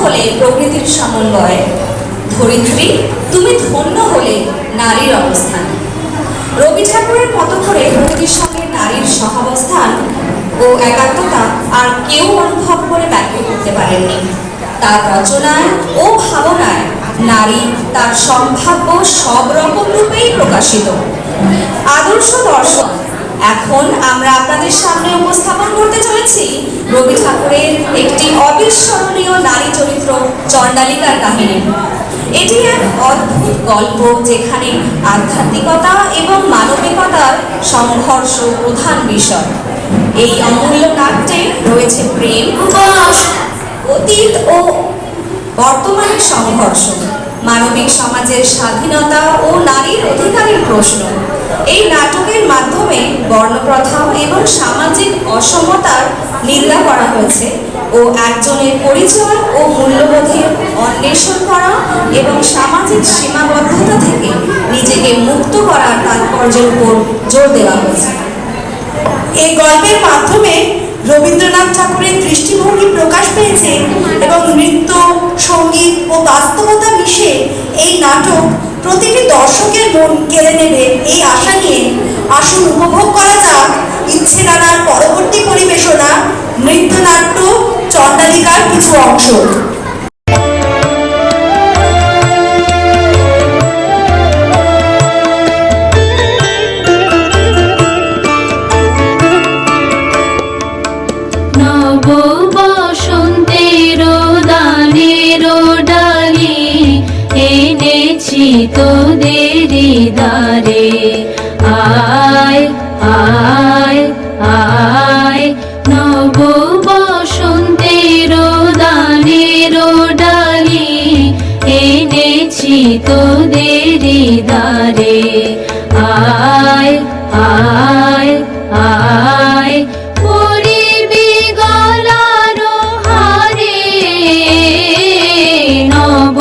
হলে প্রকৃতির সমন্বয়, ধরিত্রী তুমি ধন্য হলে নারীর অবস্থান। রবি ঠাকুরের মতো করে প্রকৃতির সঙ্গে নারীর সহাবস্থান ও একাত্মতা আর কেউ অনুভব করে ব্যক্ত করতে পারেননি। তার রচনায় ও ভাবনায় নারী তার সম্ভাব্য সব রকম রূপেই প্রকাশিত। আদর্শ দর্শন এখন আমরা আপনাদের সামনে উপস্থাপন করতে চলেছি রবি ঠাকুরের একটি অবিস্মরণীয় নারী চরিত্র চণ্ডালিকার কাহিনী। এটি এক অদ্ভুত গল্প যেখানে আধ্যাত্মিকতা এবং মানবিকতার সংঘর্ষ প্রধান বিষয়। এই অমূল্য নাট্যে রয়েছে প্রেম, অতীত ও বর্তমানের সংঘর্ষ, মানবিক সমাজের স্বাধীনতা ও নারীর অধিকারের প্রশ্ন। এই নাটকের মাধ্যমে বর্ণপ্রথা এবং সামাজিক অসমতার নিন্দা করা হয়েছে ও একজনের পরিচয় ও মূল্যবোধের অন্বেষণ করা এবং সামাজিক সীমাবদ্ধতা থেকে নিজেকে মুক্ত করার তাৎপর্যের উপর জোর দেওয়া হয়েছে। এই গল্পের মাধ্যমে রবীন্দ্রনাথ ঠাকুরের দৃষ্টিভঙ্গি প্রকাশ পেয়েছে এবং নৃত্য, সঙ্গীত ও বাস্তবতা মিশে এই নাটক প্রতিটি দর্শকের মন কেড়ে নেবে এই আশা নিয়ে আসুন উপভোগ করা যাক ইচ্ছে নানার পরবর্তী পরিবেশনা নৃত্যনাট্য চণ্ডালিকার কিছু অংশ। তোদের দ্বারে আয় আয় আয়, নব বসন্তের দানের ডালি এনেছি তোদের দ্বারে আয় আয় আয়, পরিবি গলার হারে নব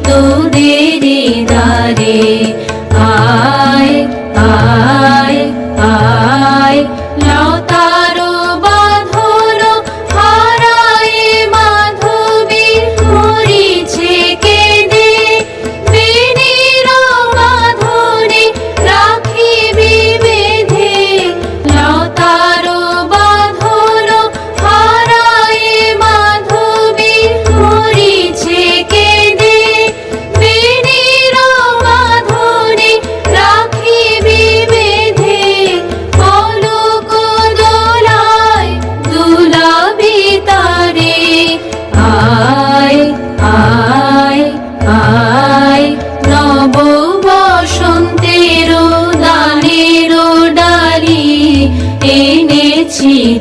তোদের দ্বারে আয় আয় আয়, লতার বাঁধন হারায় মাধবী মরিছে কেঁদে, বেণীর বাঁধনে রাখিবি বেঁধে, লতার বাঁধন হারায় মাধবী মরিছে কেঁদে,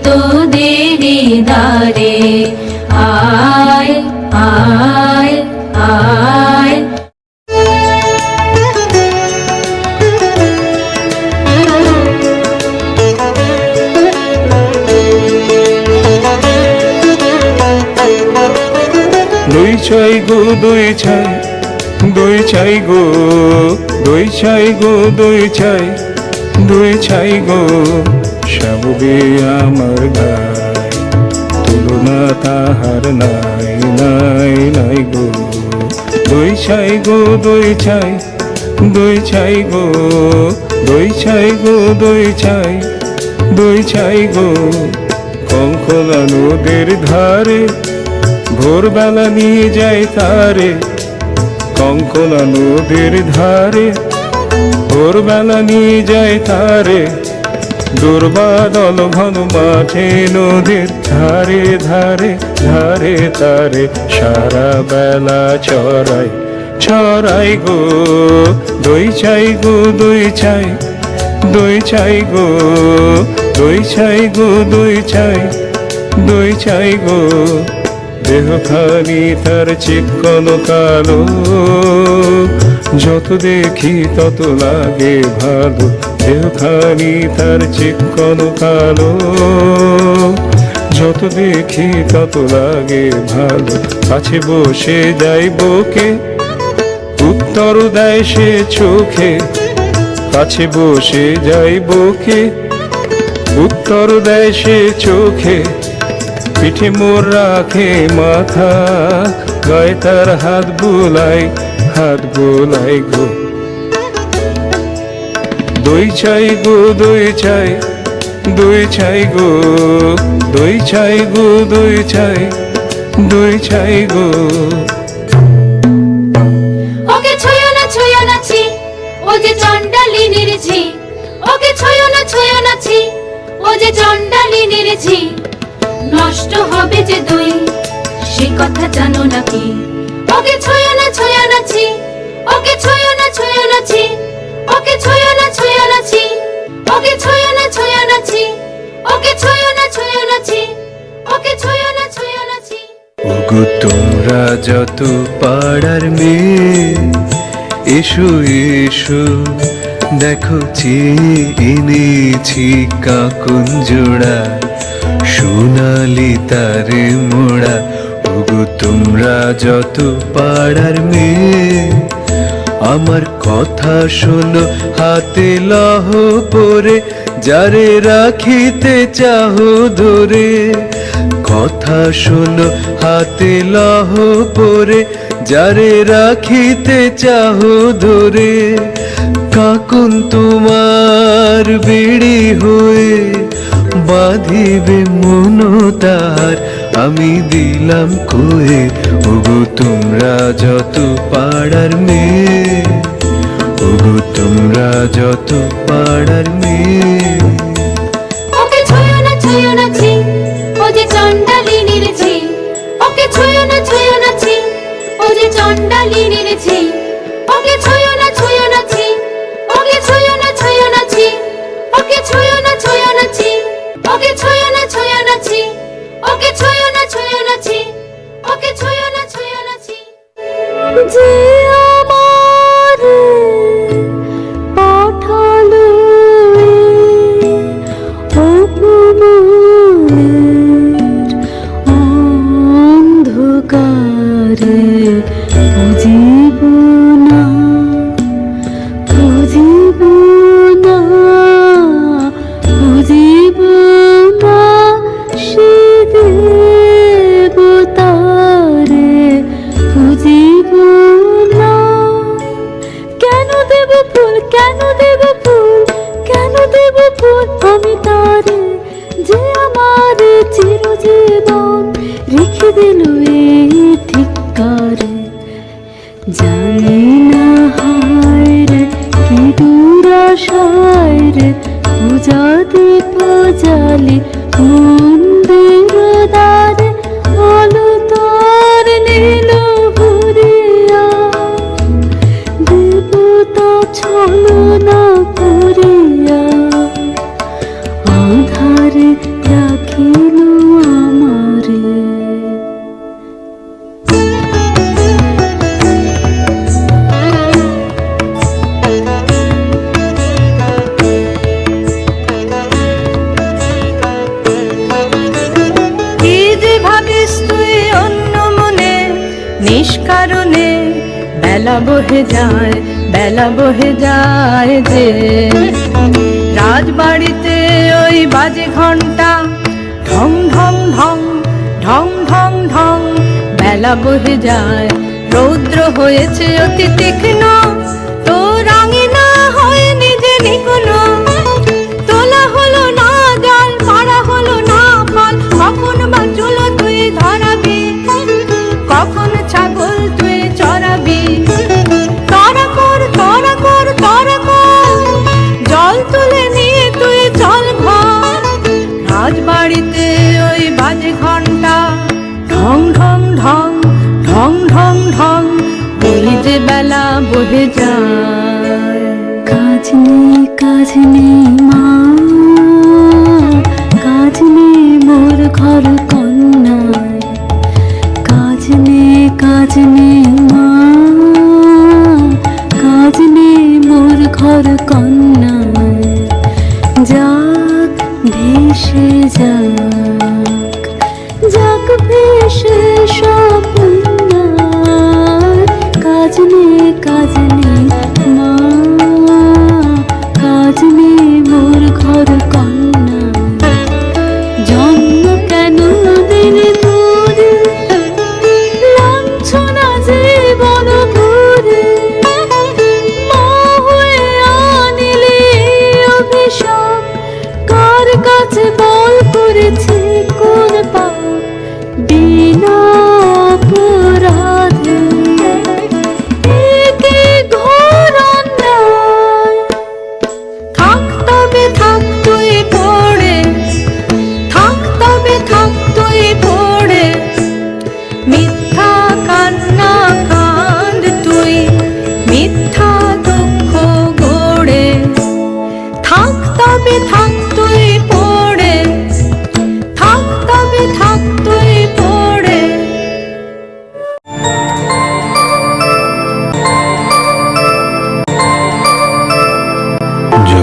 তোদের দ্বারে আয় আয় আয়। দুই ছাই গো দুই ছাই, দুই ছাই গো দুই ছাই গো দুই ছাই, দুই ছাই গো সববে আমার গায়, তুলনা তাহার নাই নাই নাই গো। দুই ছাই গো দুই ছাই, দুই ছাই গো দুই ছাই গো দুই ছাই, দুই ছাই গো কঙ্কলা নদীর ধারে ভোরবেলা নিয়ে যায় তারে, কঙ্কলা নদীর ধারে ভোরবেলা নিয়ে যায় তারে, দুর্বাদল ঘন মাঠে নদীর ধারে ধারে ধারে তারে, সারা বেলা ছড়াই ছড়াই গো। দুই ছাই গো দুই ছাই, দুই ছাই গো দুই ছাই গো দুই ছাই, দুই ছাই গো দেহখানি তার চিকন কালো, যত দেখি তত লাগে ভালো, দেহখানি তার চিকন কালো, যত দেখি তত লাগে ভালো। কাছে বসে যাইব কে, উত্তর দেয় সে চোখে, কাছে বসে যাইব কে, উত্তর দেয় সে চোখে, পিঠে মোর রাখে মাথা, গায়ে তার হাত বোলাই গো। দই চাই গো দই চাই, দই চাই গো, দই চাই গো, দই চাই, দই চাই গো। ওকে ছুঁয়ো না ছি, ও যে চণ্ডালিনীর ঝি। ওকে ছুঁয়ো না ছি, ও যে চণ্ডালিনীর ঝি। নষ্ট হবে যে দই, সে কথা জানো নাকি? ওকে ছুঁয়ো না ছি, ওকে ছুঁয়ো না ছি, ওকে ছুঁয়ো না ছি, ওকে ছুঁয়ো না ছি, ওকে ছুঁয়ো না ছি, ওকে ছুঁয়ো না ছি। ওগো তোমরা যত পাড়ার মেয়ে, এসো এসো দেখো চেয়ে এনেছি কাকুন জোড়া, সোনালি তারে মোড়া। ওগো তোমরা যত পাড়ার মেয়ে, আমার কথা শোনো হাতে লহ পরে, যারে রাখিতে চাহো ধরে। কথা শোনো হাতে লহ পরে, যারে রাখিতে চাহো ধরে। কাকুন তোমার বেড়ি হয়ে বাঁধিবে মন তার, আমি দিলাম কয়ে। ওগো তোমরা যত পাড়ার মেয়ে, ওগো তোমরা যত পাড়ার মেয়ে। ওকে ছুঁয়ো না ছি, ও যে চণ্ডালিনীর ঝি। ওকে ছুঁয়ো না ছি, ও যে চণ্ডালিনীর ঝি। ওকে ছুঁয়ো না ছি, ওকে ছুঁয়ো না ছি, ওকে ছুঁয়ো না ছি, ওকে ছুঁয়ো না ছি, ওকে ছুঁয়ো না ছি, ওকে ছুঁয়ো না ছি। যে আমার পাঠালো অপমানের অন্ধকারে, বুঝিব না, বুঝিব না, বুঝিব না সে দেবতারে, বুঝিব না। কেন দেব ফুল, কেন দেব ফুল, কেন দেব ফুল আমি তারে, যে আমার চিরজীবন রেখে দিল এই ধিক্কারে। জানি না হায় রে কি দুরাশায় রে, পূজা দীপ জালি মন্দির দ্বারে, আলো তার নীল ভরিয়া, দেবতা ছলনা করিয়া, আধারে রাখিল আমারে। কি যে ভাবিস তুই অন্য মনে, নিষ্কারণে বেলা বহে যায় যে। রাজবাড়িতে ওই বাজে ঘন্টা, ঢং ঢং ঢং, ঢং ঢং ঢং। বেলা বহে যায়, রৌদ্র হয়েছে অতি তীক্ষ্ণ, তো রাঙিনা হয়নি যে নিকোনো। তোলা হলো না জাল, মারা হলো না ফল, কখন বা চুলো তুই ধরাবি, কখন ছাগল তুই চড়াবি। তারা কর, তারা কর, তারা কর, জল তুলে নিয়ে তুই চল ঘর। রাজবাড়িতে ওই বাজে ঘন্টা, ঢং ঢং ঢং, ঢং ঢং ঢং। ওই যে বেলা বহে যায়। কাজ নেই মা, কাজ নেই মোর ঘর কন্যায়। কাজ নেই মা, কাজ নেই মোর ঘর কন্যায়। যাক ভেসে যাক, যাক ভেসে স্বপ্ন। কাজ নেই মা, কাজ নেই মোর ঘর কন্যায়।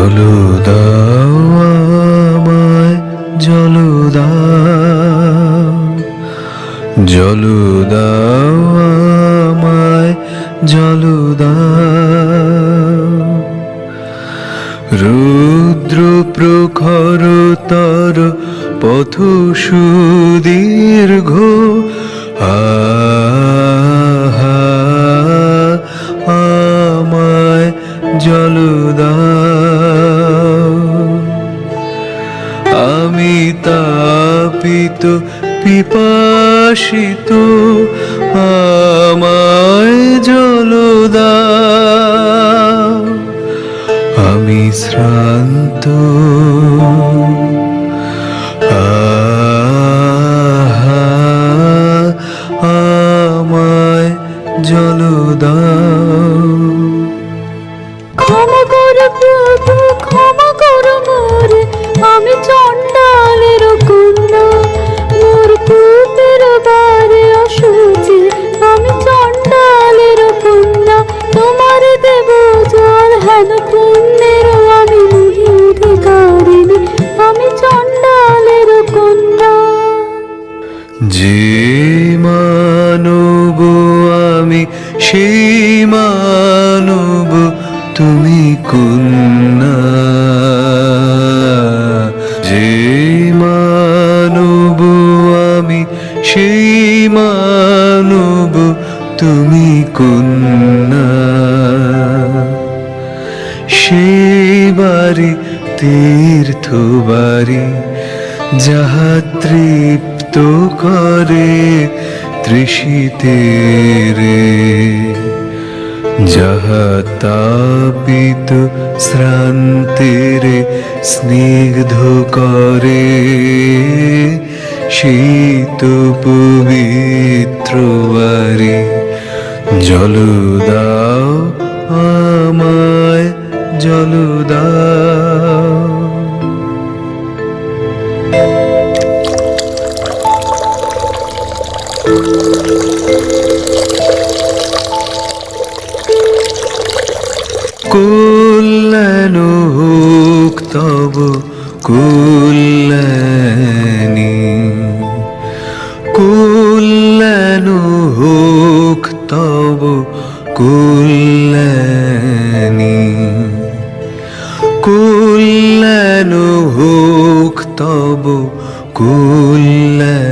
জল দাও আমায়, জল দাও, জল দাও আমায়, জল দাও। রুদ্র প্রখরতর পথ সুদীর্ঘ, আমায় জল দাও। আমি তাপিত পিপাসিত, আমায় জল দাও। আমি শ্রান্ত, আমায় জল দাও। ক্ষমা করো প্রভু, ক্ষমা করো মোরে, আমি চণ্ডালের কন্যা। মোর পুতের বারে অসুচি, আমি চণ্ডালের কন্যা। তোমার দেব জল হেন পুণ্যের আমি নহি অধিকারিণী, আমি চণ্ডালের কন্যা। যে মানব আমি সেই মানব তুমি কন্যা। যে মানব আমি সেই মানব তুমি কন্যা। সেই বাড়ি তীর্থ বাড়ি, যাহা তৃপ্ত করে তৃষিতের, যাহা তাপিত শ্রান্তের স্নিগ্ধ করে, শীত পবিত্র বাড়ি। জল দাও আমায়, জল দাও। কল্যাণ হোক তব কল্যাণী, কল্যাণ হোক তব কল্যাণী, কল্যাণ হোক তব কল্যাণী।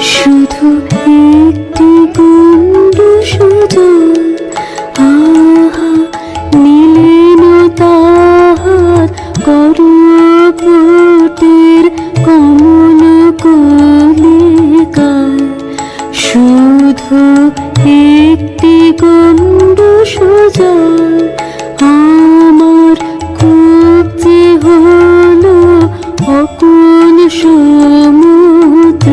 শুধু একটি গন্ডু সুজল, আহা নীলেন তাহার করপুটের কমল কলিকায়। শুধু একটি গন্ডু সুজল, আমার কবজি হলো অকুল সমুদ্র।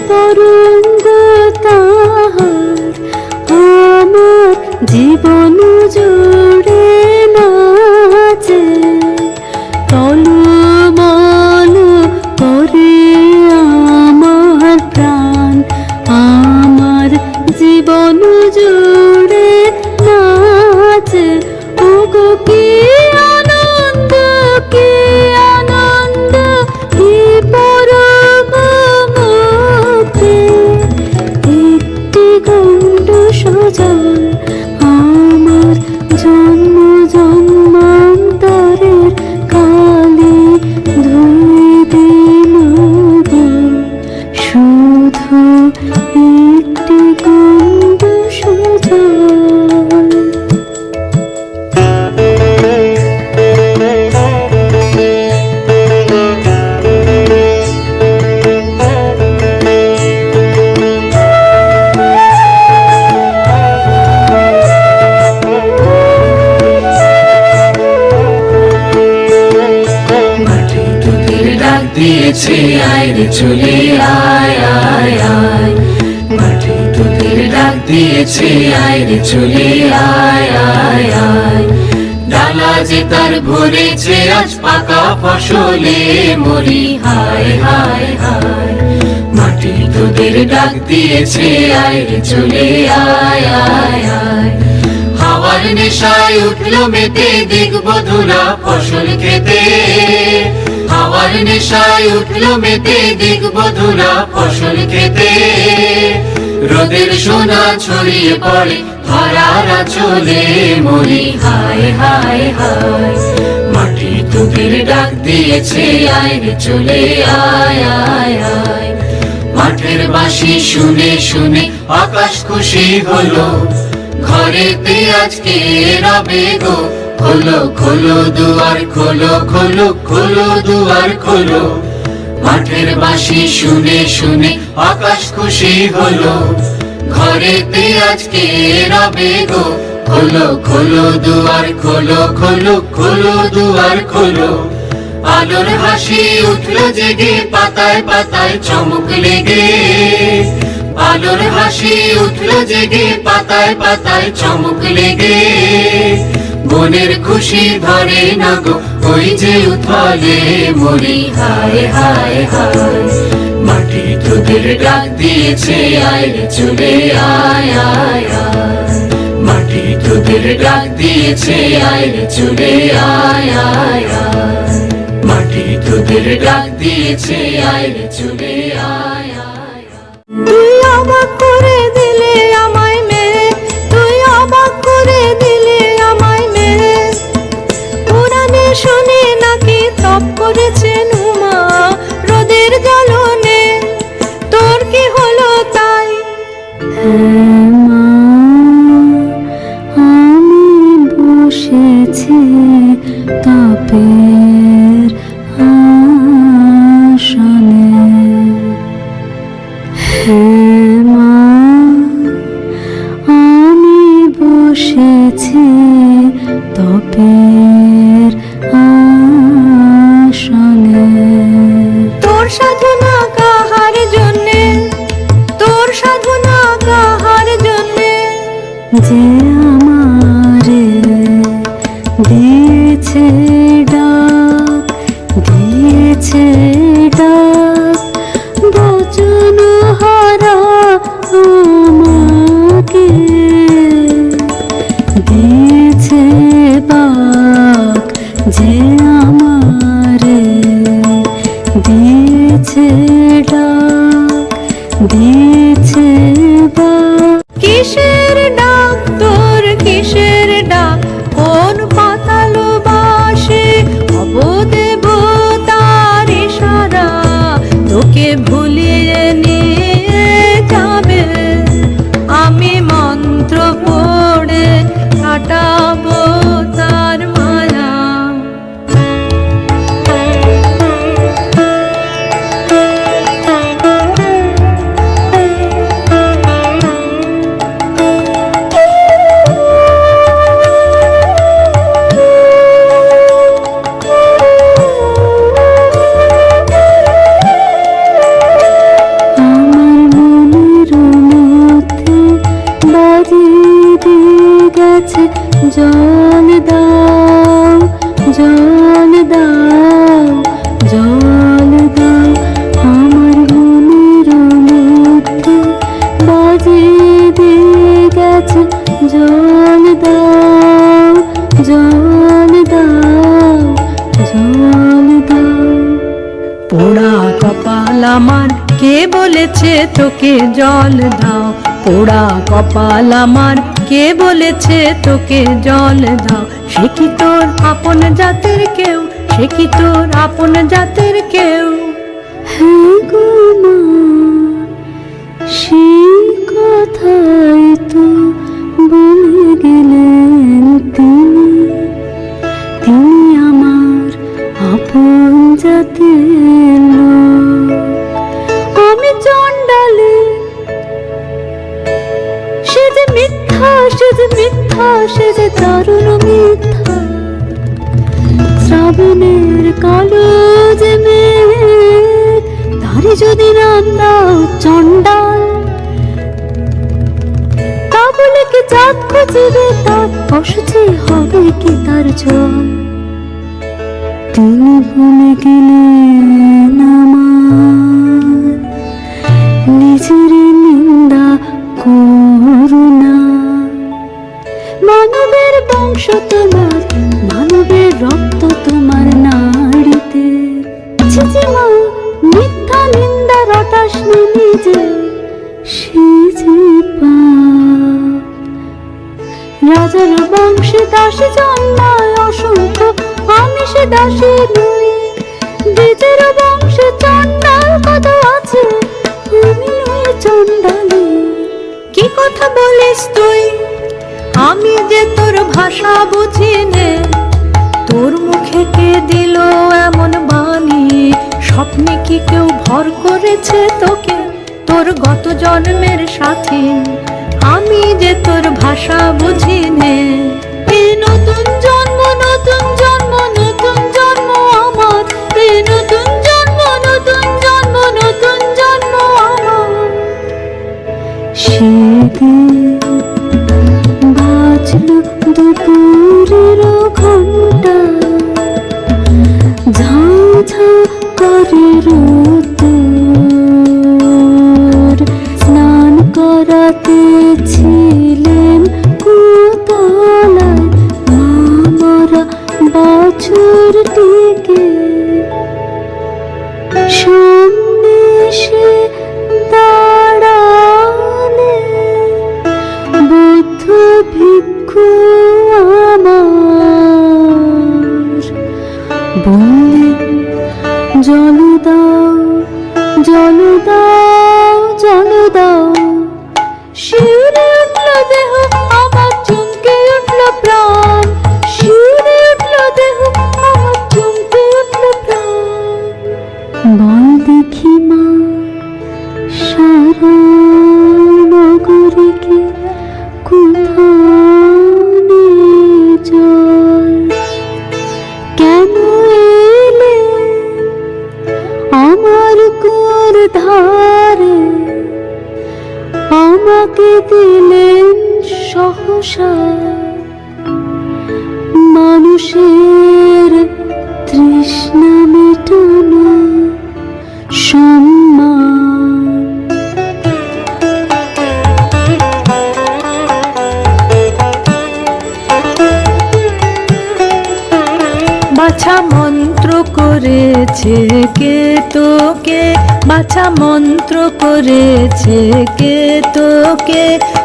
তরঙ্গ তাহার আমার জীবন জুড়ে নাচে। টলমল করে আমার প্রাণ, আমার জীবন জুড়ে নাচে। দিয়েছে, আয় রে চলে আয় আয় আয়। মাটি তোদের ডাক দিয়েছে, আয় রে চলে আয় আয় আয়। ডালা যে তার ভরেছে আজ পাকা ফসলে মরি, হায় হায় হায়। মাটি তোদের ডাক দিয়েছে, আয় রে চলে আয় আয় আয়। হাওয়ার নেশায় উঠলো মেতে দেখব ধুলা ফসল খেতে, হাওয়ার নেশায় উঠলো মেতে দেখব ধুলা ফসল খেতে। রোদের সোনা ছড়িয়ে পড়ে ধরার আঁচলে মরি, হায় হায় হায়। মাটি তোদের ডাক দিয়েছে, আয় রে চলে আয় আয় আয়। মাঠের বাঁশি শুনে শুনে আকাশ খুশি হলো, ঘরেতে আজকে রবে গো। খোলো খোলো দুয়ার খোলো, খোলো খোলো দুয়ার খোলো। মাঠের বাঁশি শুনে শুনে আকাশ খুশি হলো, ঘরেতে আজকে রবে গো। খোলো খোলো দুয়ার খোলো, খোলো খোলো দুয়ার খোলো। আলোর হাসি উঠলো জেগে পাতায় পাতায় চমক লেগে, আলোর হাসি উঠলো জেগে পাতায় পাতায় চমক লেগে। বনের খুশি ধরে না গো ওই যে উথলে মরি, হায় হায় হায়। মাটি তোদের ডাক দিয়েছে, আয় রে চলে আয় আয় আয়। মাটি তোদের ডাক দিয়েছে, আয় রে চলে আয় আয় আয়। মাটি তোদের ডাক দিয়েছে, আয় রে চলে আয় আয় আয়। তুই অবাক করে দিলে আমায় মেরে, তুই অবাক করে দিলে আমায় মেরে। পুরাণে শুনে নাকি তপ করেছেন উমা রোদের জ্বালনে, তোর কি হলো তাই? আমি বসেছি তাপের আসনে, মা আমি বসেছি তপের আসনে। তোর সাধনা কাহার জন্যে, তোর সাধনা কাহার জন্যে? যে আমারে দিয়েছে ডাক, দিয়েছে ডাক, বচন হারা আমাকে দিয়েছে পাক। যে আমারে দিয়েছে ডাক, দিয়েছে পাক। কিসের ডাক তোর, কিসের ডাক? কোন পাতাল বাসে অবদেবতার ইশারা তোকে ভুলিয়ে নিয়ে যাবে। আমি মন্ত্র পড়ে কাটাবো তার মায়া। আমার মনের মধ্যে বাজিয়ে দিয়ে গেছে, জল দাও জল দাও জল দাও। আমার মনের মধ্যে বাজিয়ে দিয়ে গেছে, জল দাও জল দাও জল দাও। পোড়া কপাল আমার, কে বলেছে তোকে জল দাও? পোড়া কপাল আমার, কে বলেছে তোকে জল দাও? সে কি তোর আপন জাতের কেউ? সে কি তোর আপন জাতের কেউ? হ্যাঁ গো মা, সেই কথাই তো বলে গেলেন তিনি। তিনি আমার আপন জাতের লোক। আমি চণ্ডালী, সে যে মিথ্যা, সে যে মিথ্যা, সে যে দারুণ মিথ্যা। শ্রাবণের কালো যে মেঘ যদি নাম দাও চণ্ডাল, তা বলে কি জাত খুঁজিবে তার, অসুচি হবে কি তার জল? তিনি ভুলে গেলেন আমার নিজের নিন্দা করুণা। মানবের বংশ তোমার, মানবের রক্ত তোমার নাড়িতে। ছিচিমা মিথ্যা নিন্দা রটাস না নিজে, সে যে পাপ। রাজার বংশে দাসী জন্মায় অসংখ্য, আমি সে দাসী নই। দ্বিজের বংশে চণ্ডাল কত আছে, আমি নই চণ্ডালী। কি কথা বলিস তুই, আমি যে তোর ভাষা বুঝি নে। তোর মুখে কে দিল এমন বাণী, স্বপ্নে কি কেউ ভর করেছে তোকে, তোর গত জন্মের সাথী। আমি যে তোর ভাষা বুঝি নে। এই নতুন জন্ম, নতুন জন্ম, নতুন জন্ম আমার। এই নতুন জন্ম, নতুন জন্ম, নতুন জন্ম আমার। সেদিন বাজলো দুপুরের ঘণ্টা, ঝাঁ ঝাঁ করে রোদ্দুর। স্নান করাতে ছিলেন কুতলায় মামারা বাছুরটিকে। সামনে সে দাঁড়ালে বুদ্ধ ভিক্ষু আমার, বললেন জল দাও, জল দাও, জল দাও। শিউরে উঠল দেহ আমার, চমকে উঠল প্রাণ। শিউরে উঠল দেহ আমার, চমকে উঠল প্রাণ। বল দেখি মা, সারা নগরীকে কোথানে জল? কেন এলে আমার কুয়োর ধারে, আমাকে দিলেন সহসা মানুষের তৃষ্ণা মেটানো সম্মান। বাছা মন্ত্র করেছে কে তোকে, বাছা মন্ত্র করেছে কে তোকে।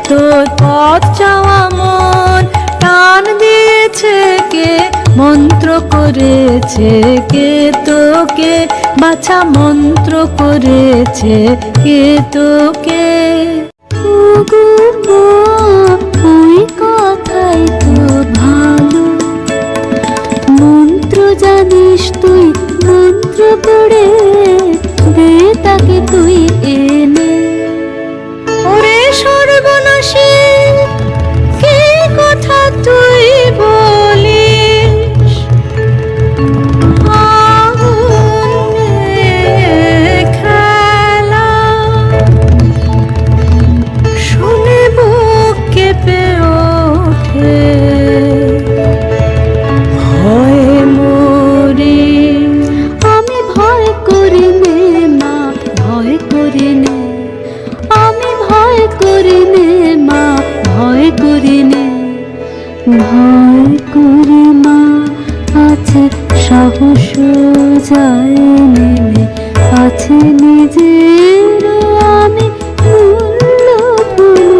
তোর পথ চাওয়া মন টান দিয়েছে কে, মন্ত্র করেছে কে তোকে। বাছা মন্ত্র করেছে কে তোকে। ওই কথাই তো ভালো, মন্ত্র জানিস তুই, মন্ত্র পড়ে দে তাকে তুই এনে। ওরে সর্বনাশী, কি কথা তুই বলিস? আগুনে খেলা শুনে বুক কেঁপে ওঠে। ভয়ে মরি আমি, ভয় করি নে মা, ভয় করি নে। আমি ভয় করি নে মা, ভয় করি নে। ভয় করি মা, আছে সাহস যায় নেমে, আছে নিজের আমি মূল্য ভুলে।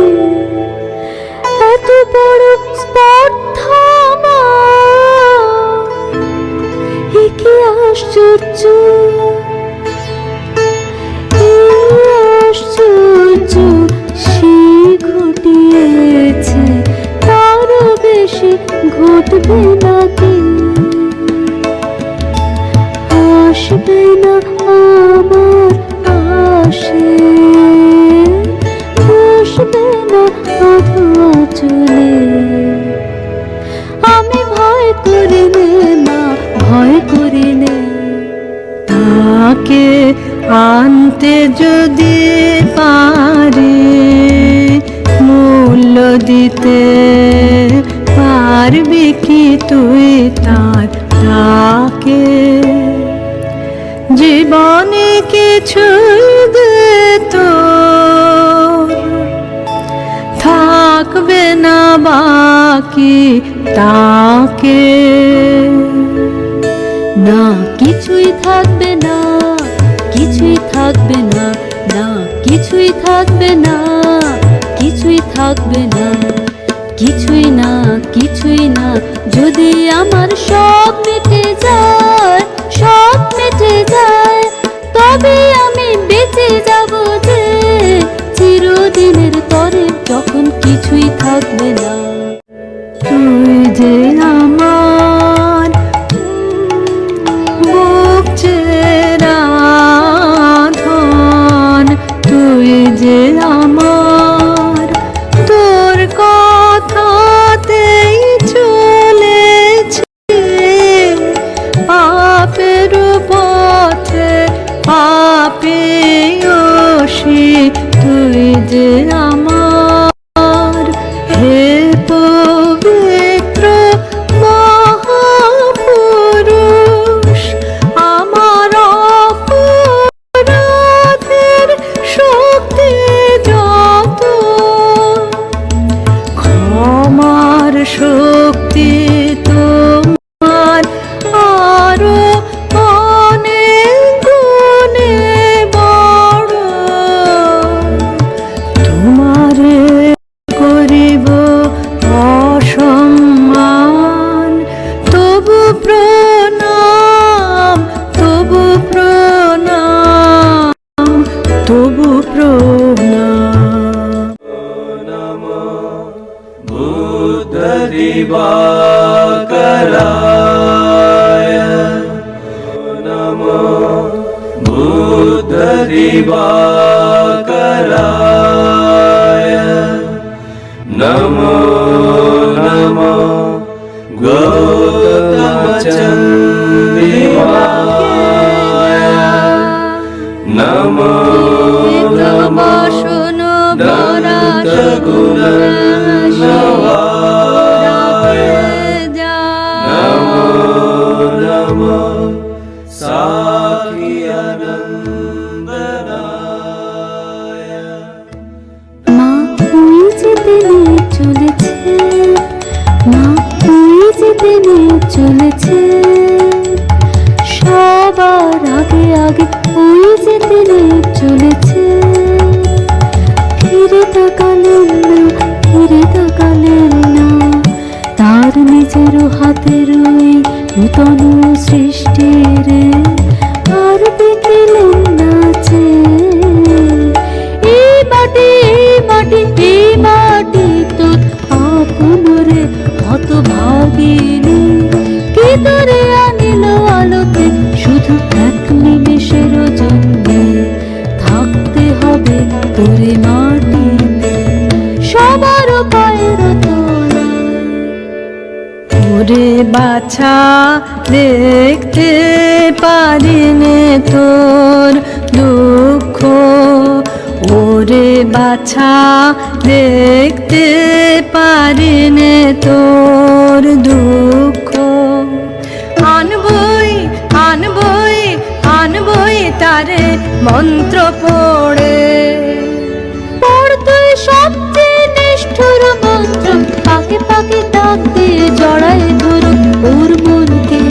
এত বড় স্পর্ধা আমার, এ কি আশ্চর্য, আশ্চর্য সে ঘটিয়েছে, তারও বেশি ঘটবে নাকি? আসবে না আমার পাশে, বসবে না আধা চলে। আমি ভয় করি নে মা, ভয় করি নে। তাকে আনতে যদি পারি মূল্য দিতে পারবি কি তুই তার ডাকে? জীবনে কিছু দে তোর থাকবে না বাকি তাকে। না কিছুই থাকবে না, কিছুই থাকবে না, না কিছুই থাকবে না, কিছুই থাকবে না, কিছুই না, কিছুই না। যদি আমার সব মিটে যায়, সব মিটে যায়, তবে আমি বেঁচে যাব যে চিরদিনের তরে, যখন কিছুই থাকবে না। তুই যে আমার বুক চেরা ধন, তুই যে আমার, তোর কথাতেই চলেছি পাপের পথে পাপেয়সী। তুই যে আমার হে পবিত্র মহাপুরুষ, আমার অপরাধের শক্তি যত, ক্ষমার শক্তি তোমার আরো অনেক গুণে বড়। তোমারে করিব অসম্মান, তবু প্রণাম, তবু প্রণাম, তবু প্রণাম। বুদ্ধ দিবাকরায় নমো, বুদ্ধ দিবাকরায় নমো, নমো গৌতম চন্দ্রিমায় নমো, নমো দন্ত গুণন্নবায় নমো, নমো সাখি আনন্দনায়। মা ওই যেতে নিয়ে চলেছে, মা ওই যেতে নিয়ে চলেছে, সবার আগে আগে ওই যেতে নিয়ে চলেছে। ফিরে তাকালেন না, ফিরে তাকালেন না, তার নিজের হাতের ওই নূতন সৃষ্টির আর দেখলেন না যে এই মাটি, এই মাটি, এই মাটি তোর আপন রে হতভাগিনী, কি তোরে আনিল আলোতে শুধু এক নিমেষের জন্যে। থাকতে হবে তোরে মাটিতে সবার পায়ের তলায়। ওরে বাছা দেখতে পারিনে তোর দুঃখ, ওরে বাছা দেখতে পারিনে তোর দুঃখ। আনবই, আনবই, আনবই তারে মন্ত্র পড়ে, পড়তে সবচেয়ে নিষ্ঠুর মন্ত্র, পাকে পাকে ডাক দিয়ে জড়ায় ধরো ওর মনকে।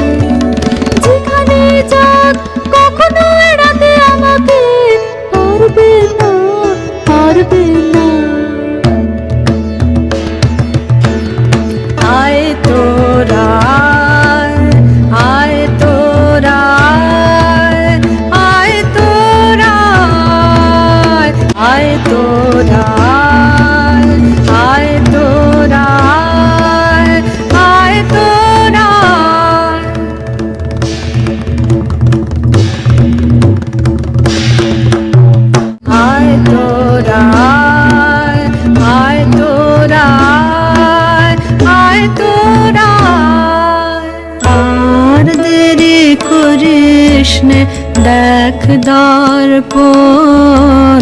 যেখানে যাক কখনো এড়াতে আমাকে পারবে না, পারবে না। আয় তোরা, আয় তোরা, আয় তোরা, আয় তোরা, আয় তোরা, আয় তোরা। এক দর্পণ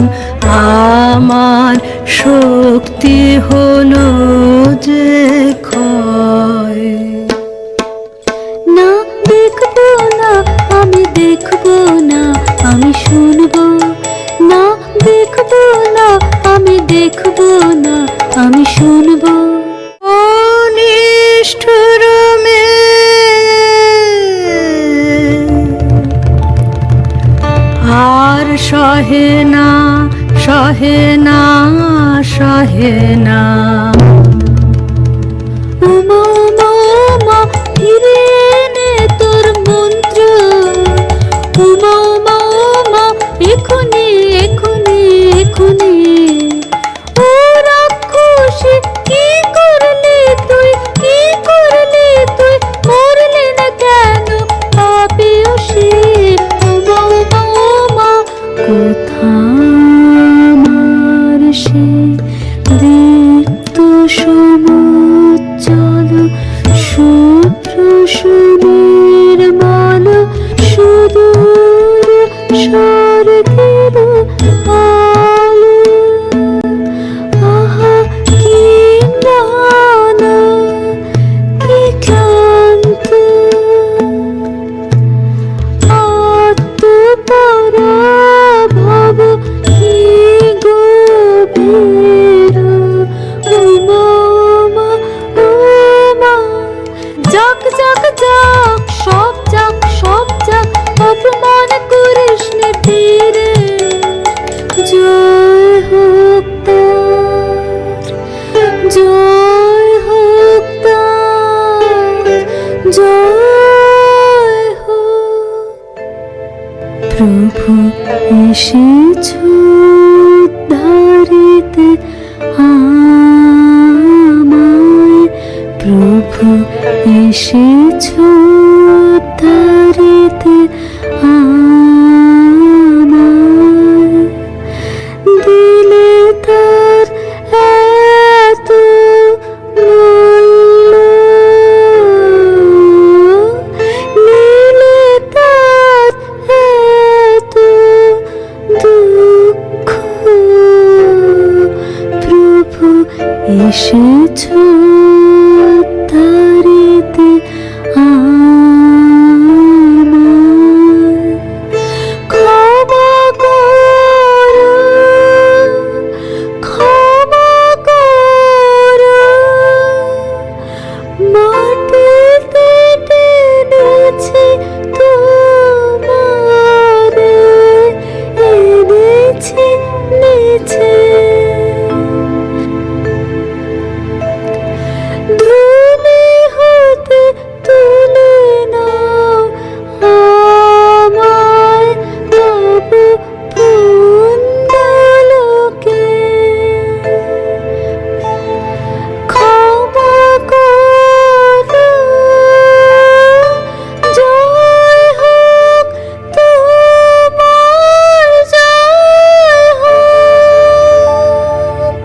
আমার শক্তি হলো যে ক্ষয় না দেখবো না আমি দেখবো না আমি শুনবো না দেখবো না আমি দেখবো না আমি শুনবো নিষ্ঠুর আর সহে না সহে না সহে না উমা উমা উমা ফিরে এনে তোর মন্ত্র উমা উমা উমা এখুনি এখুনি এখুনি ও রাক্ষসী কি করলি তুই কি করলি তুই মরলি না কেন পাপিও শিব উমা উমা উমা কোথার সে দীপ্ত সমুজ্জ্বল শুভ্র সুনির্মল সুদূর স্বর্গের আলো আহা কি নানা কি ক্লান্ত আত্মপরাভব কি গভীর উমা উমা উমা যাক যাক যাক সব যাক অপমান করিস নে তীরে জয় হোক তার জয় হোক তার জয় হোক প্রভু এসেছ উদ্ধারিতে আমায় প্রভু এসেছ উদ্ধারিতে আমায় দিলে তার এত মূল্য নিলে তার এত দুঃখ প্রভু এসেছ উদ্ধারিতে আমায় ক্ষমা করো ক্ষমা করো মাটিতে টেনেছি তোমারে এনেছি নিচে ধুলি হতে তুলে নাও আমায় তবু পুণ্যলোকে ক্ষমা করো জয় হোক তোমার জয় হোক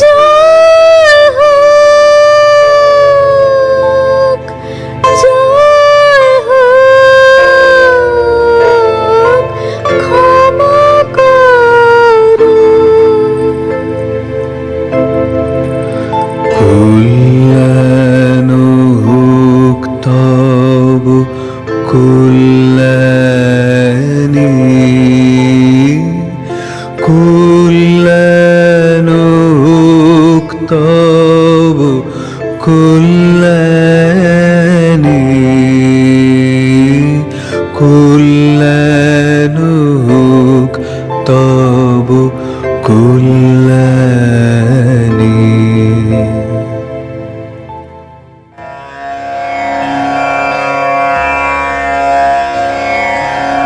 জয় হোক জয় হোক ক্ষমা করো কল্যাণ হোক তব কল্যাণী কল্যাণ হোক তব কল্যাণী কল্যাণ হোক তব কল্যাণী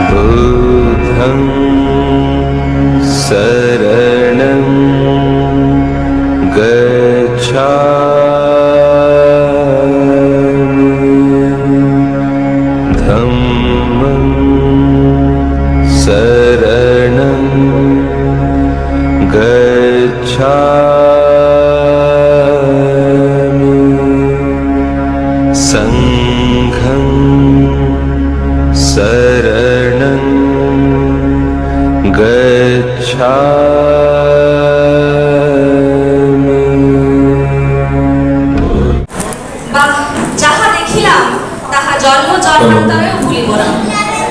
बुद्धं शरणं गच्छामि धम्मं शरणं गच्छामि संघं शरणं गच्छामि। বাহ, যাহা দেখিলাম তাহা জন্ম জন্মান্তরেও ভুলিব না।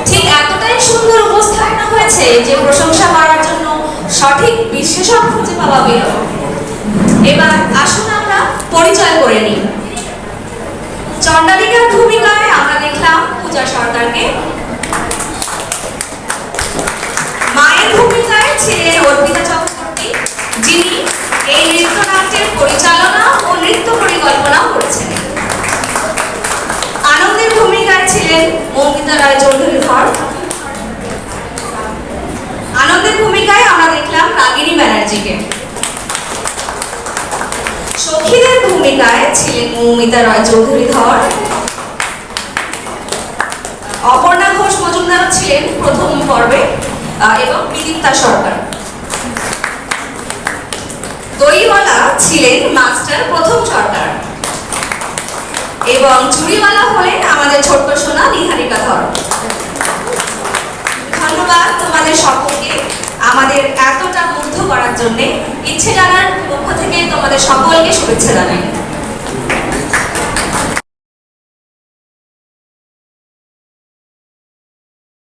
ঠিক এতটাই সুন্দর উপস্থাপনা হয়েছে যে প্রশংসা করার জন্য সঠিক বিশেষণ খুঁজে পাওয়া গেল। এবার আসুন আমরা পরিচয় করে নিই। চণ্ডালিকার ভূমিকায় আমরা দেখলাম পূজা সরকারকে, মায়ের ভূমিকায় ছিলেন অর্পিতা চক্রবর্তী, যিনি এই নৃত্যনাট্যের পরিচালনা ও নৃত্য পরিকল্পনাও করেছেন। আনন্দের ভূমিকায় ছিলেন মৌমিতা রায় চৌধুরী ধর। আনন্দের ভূমিকায় আমরা দেখলাম রাগিনী ব্যানার্জিকে। সখীদের ভূমিকায় ছিলেন মৌমিতা রায় চৌধুরী ধর। অপর্ণা ঘোষ মজুমদার ছিলেন প্রথম পর্বে এবং বিদীপ্তা সরকার। দইওয়ালা ছিলেন মাস্টার প্রথম সরকার এবং চুড়িওয়ালা হলেন আমাদের ছোট্ট সোনা নিহারিকা ধর। ধন্যবাদ তোমাদের সকলকে আমাদের এতটা মুগ্ধ করার জন্য। ইচ্ছে জানার পক্ষ থেকে তোমাদের সকলকে শুভেচ্ছা জানাই।